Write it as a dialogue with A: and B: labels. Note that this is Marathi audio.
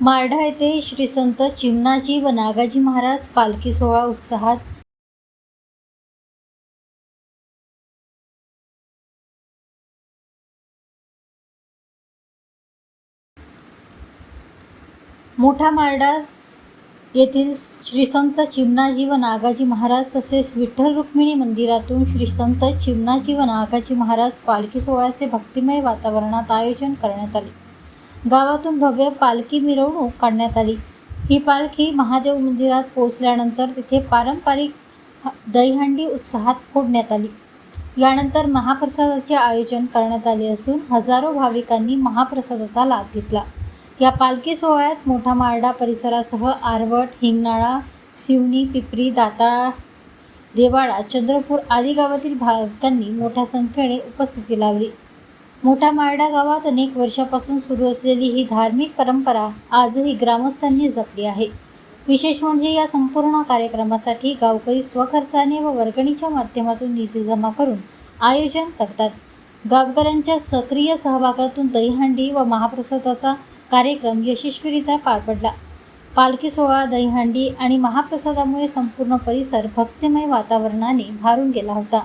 A: मारढा येथे श्री संत चिमणाजी व नागाजी महाराज पालखी सोहळा उत्साहात. मोठा मारढा येथील श्री संत चिमणाजी व नागाजी महाराज तसेच विठ्ठल रुक्मिणी मंदिरातून श्री संत चिमणाजी व नागाजी महाराज पालखी सोहळ्याचे भक्तिमय वातावरणात आयोजन करण्यात आले. गावातून भव्य पालखी मिरवणूक काढण्यात आली. ही पालखी महादेव मंदिरात पोहोचल्यानंतर तिथे पारंपरिक दहीहंडी उत्साहात फोडण्यात आली. यानंतर महाप्रसादाचे आयोजन करण्यात आले असून हजारो भाविकांनी महाप्रसादाचा लाभ घेतला. या पालखी सोहळ्यात मोठा मारढा परिसरासह आरवट, हिंगणाळा, सिवनी, पिपरी, दाताळा, देवाडा, चंद्रपूर आदी गावातील भाविकांनी मोठ्या संख्येने उपस्थिती लावली. मोठा मारढा गावात अनेक वर्षापासून सुरू असलेली ही धार्मिक परंपरा आजही ग्रामस्थांनी जपली आहे. विशेष म्हणजे या संपूर्ण कार्यक्रमासाठी गावकरी स्वखर्चाने व वर्गणीच्या माध्यमातून निधी जमा करून आयोजन करतात. गावकऱ्यांच्या सक्रिय सहभागातून दहीहंडी व महाप्रसादाचा कार्यक्रम यशस्वीरित्या पार पडला. पालखी सोहळा, दहीहंडी आणि महाप्रसादामुळे संपूर्ण परिसर भक्तिमय वातावरणाने भारून गेला होता.